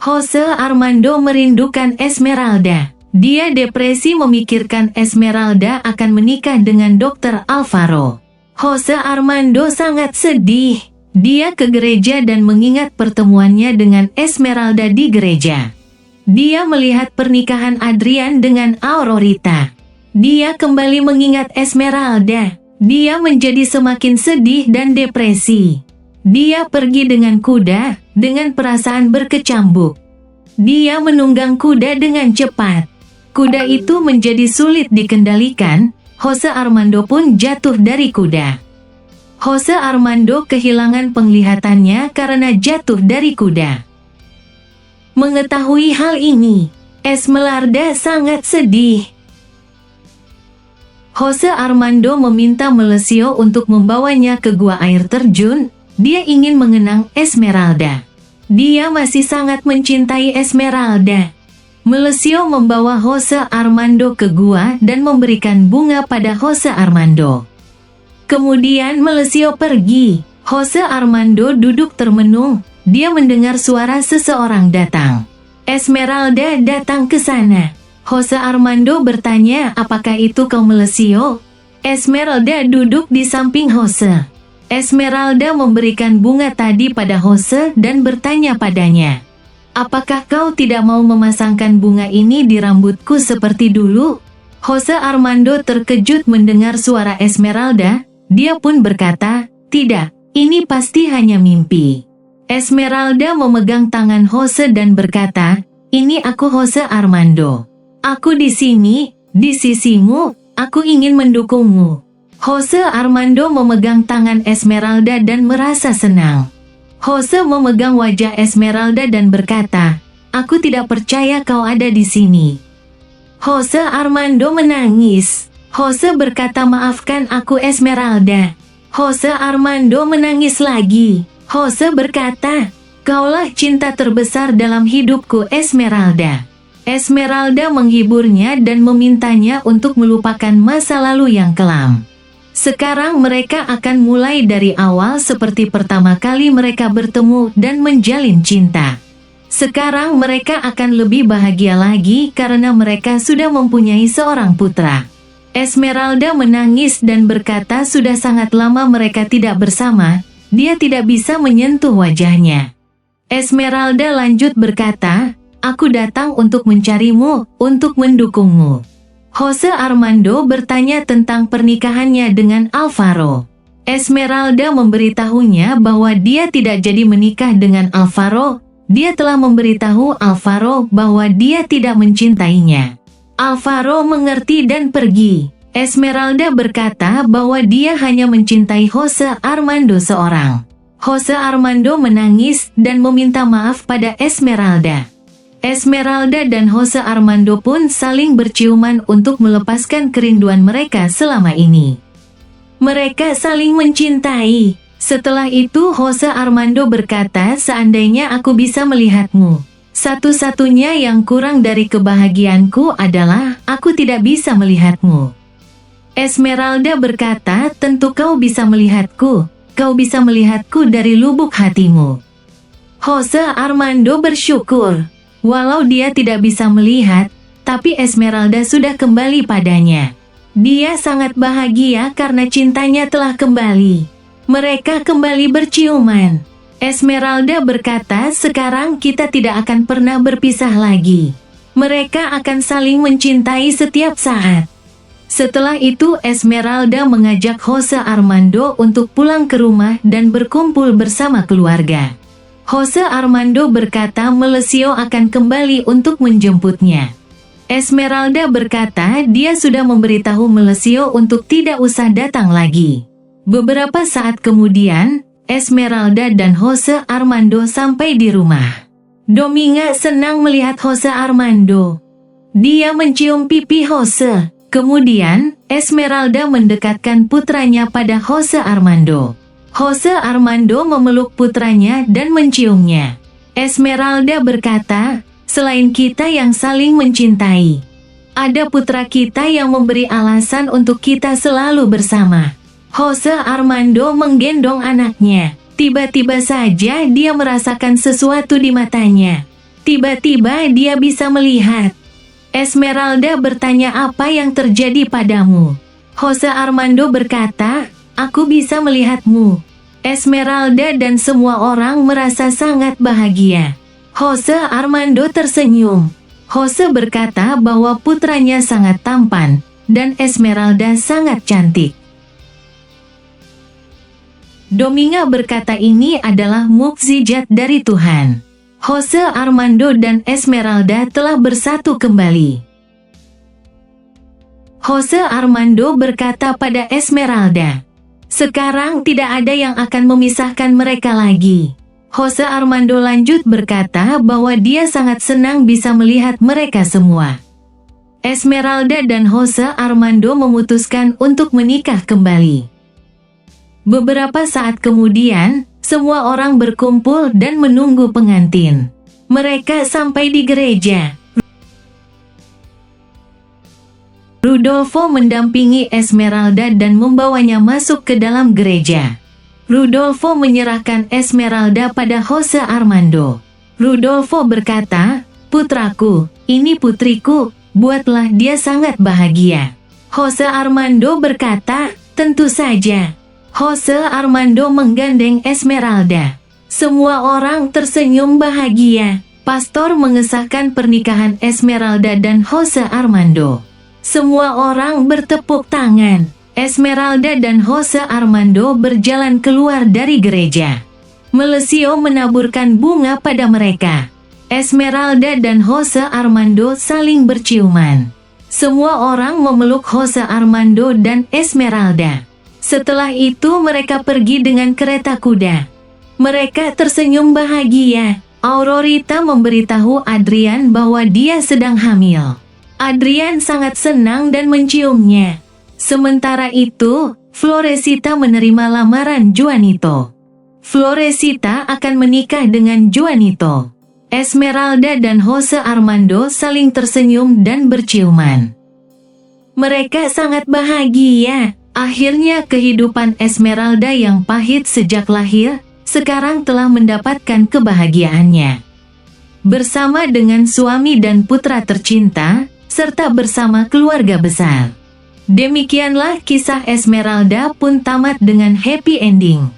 Jose Armando merindukan Esmeralda. Dia depresi memikirkan Esmeralda akan menikah dengan Dr. Alvaro. Jose Armando sangat sedih. Dia ke gereja dan mengingat pertemuannya dengan Esmeralda di gereja. Dia melihat pernikahan Adrian dengan Aurorita. Dia kembali mengingat Esmeralda. Dia menjadi semakin sedih dan depresi. Dia pergi dengan kuda, dengan perasaan berkecambuk. Dia menunggang kuda dengan cepat. Kuda itu menjadi sulit dikendalikan. Jose Armando pun jatuh dari kuda. Jose Armando kehilangan penglihatannya karena jatuh dari kuda. Mengetahui hal ini, Esmeralda sangat sedih. Jose Armando meminta Melesio untuk membawanya ke gua air terjun. Dia ingin mengenang Esmeralda. Dia masih sangat mencintai Esmeralda. Melesio membawa Jose Armando ke gua dan memberikan bunga pada Jose Armando. Kemudian Melesio pergi. Jose Armando duduk termenung. Dia mendengar suara seseorang datang. Esmeralda datang ke sana. Jose Armando bertanya, "Apakah itu kau, Melesio?" Esmeralda duduk di samping Jose. Esmeralda memberikan bunga tadi pada Jose dan bertanya padanya, "Apakah kau tidak mau memasangkan bunga ini di rambutku seperti dulu?" Jose Armando terkejut mendengar suara Esmeralda. Dia pun berkata, "Tidak, ini pasti hanya mimpi." Esmeralda memegang tangan Jose dan berkata, "Ini aku, Jose Armando. Aku di sini, di sisimu, aku ingin mendukungmu." Jose Armando memegang tangan Esmeralda dan merasa senang. Jose memegang wajah Esmeralda dan berkata, "Aku tidak percaya kau ada di sini." Jose Armando menangis. Jose berkata, "Maafkan aku, Esmeralda." Jose Armando menangis lagi. Jose berkata, "Kaulah cinta terbesar dalam hidupku, Esmeralda." Esmeralda menghiburnya dan memintanya untuk melupakan masa lalu yang kelam. Sekarang mereka akan mulai dari awal seperti pertama kali mereka bertemu dan menjalin cinta. Sekarang mereka akan lebih bahagia lagi karena mereka sudah mempunyai seorang putra. Esmeralda menangis dan berkata sudah sangat lama mereka tidak bersama, dia tidak bisa menyentuh wajahnya. Esmeralda lanjut berkata, "Aku datang untuk mencarimu, untuk mendukungmu." Jose Armando bertanya tentang pernikahannya dengan Alvaro. Esmeralda memberitahunya bahwa dia tidak jadi menikah dengan Alvaro. Dia telah memberitahu Alvaro bahwa dia tidak mencintainya. Alvaro mengerti dan pergi. Esmeralda berkata bahwa dia hanya mencintai Jose Armando seorang. Jose Armando menangis dan meminta maaf pada Esmeralda. Esmeralda dan Jose Armando pun saling berciuman untuk melepaskan kerinduan mereka selama ini. Mereka saling mencintai. Setelah itu Jose Armando berkata, "Seandainya aku bisa melihatmu, satu-satunya yang kurang dari kebahagiaanku adalah aku tidak bisa melihatmu." Esmeralda berkata, "Tentu kau bisa melihatku. Kau bisa melihatku dari lubuk hatimu." Jose Armando bersyukur. Walau dia tidak bisa melihat, tapi Esmeralda sudah kembali padanya. Dia sangat bahagia karena cintanya telah kembali. Mereka kembali berciuman. Esmeralda berkata, "Sekarang kita tidak akan pernah berpisah lagi." Mereka akan saling mencintai setiap saat. Setelah itu Esmeralda mengajak Jose Armando untuk pulang ke rumah dan berkumpul bersama keluarga. Jose Armando berkata Melesio akan kembali untuk menjemputnya. Esmeralda berkata dia sudah memberitahu Melesio untuk tidak usah datang lagi. Beberapa saat kemudian, Esmeralda dan Jose Armando sampai di rumah. Dominga senang melihat Jose Armando. Dia mencium pipi Jose. Kemudian, Esmeralda mendekatkan putranya pada Jose Armando. Jose Armando memeluk putranya dan menciumnya. Esmeralda berkata, "Selain kita yang saling mencintai, ada putra kita yang memberi alasan untuk kita selalu bersama." Jose Armando menggendong anaknya. Tiba-tiba saja dia merasakan sesuatu di matanya. Tiba-tiba dia bisa melihat. Esmeralda bertanya, apa yang terjadi padamu? Jose Armando berkata, aku bisa melihatmu. Esmeralda dan semua orang merasa sangat bahagia. Jose Armando tersenyum. Jose berkata bahwa putranya sangat tampan, dan Esmeralda sangat cantik. Dominga berkata ini adalah mukjizat dari Tuhan. Jose Armando dan Esmeralda telah bersatu kembali. Jose Armando berkata pada Esmeralda, sekarang tidak ada yang akan memisahkan mereka lagi. Jose Armando lanjut berkata bahwa dia sangat senang bisa melihat mereka semua. Esmeralda dan Jose Armando memutuskan untuk menikah kembali. Beberapa saat kemudian, semua orang berkumpul dan menunggu pengantin. Mereka sampai di gereja. Rudolfo mendampingi Esmeralda dan membawanya masuk ke dalam gereja. Rudolfo menyerahkan Esmeralda pada Jose Armando. Rudolfo berkata, putraku, ini putriku, buatlah dia sangat bahagia. Jose Armando berkata, tentu saja. Jose Armando menggandeng Esmeralda. Semua orang tersenyum bahagia. Pastor mengesahkan pernikahan Esmeralda dan Jose Armando. Semua orang bertepuk tangan. Esmeralda dan Jose Armando berjalan keluar dari gereja. Melesio menaburkan bunga pada mereka. Esmeralda dan Jose Armando saling berciuman. Semua orang memeluk Jose Armando dan Esmeralda. Setelah itu mereka pergi dengan kereta kuda. Mereka tersenyum bahagia. Aurorita memberitahu Adrian bahwa dia sedang hamil. Adrian sangat senang dan menciumnya. Sementara itu, Floresita menerima lamaran Juanito. Floresita akan menikah dengan Juanito. Esmeralda dan Jose Armando saling tersenyum dan berciuman. Mereka sangat bahagia. Akhirnya kehidupan Esmeralda yang pahit sejak lahir, sekarang telah mendapatkan kebahagiaannya. Bersama dengan suami dan putra tercinta, serta bersama keluarga besar. Demikianlah kisah Esmeralda pun tamat dengan happy ending.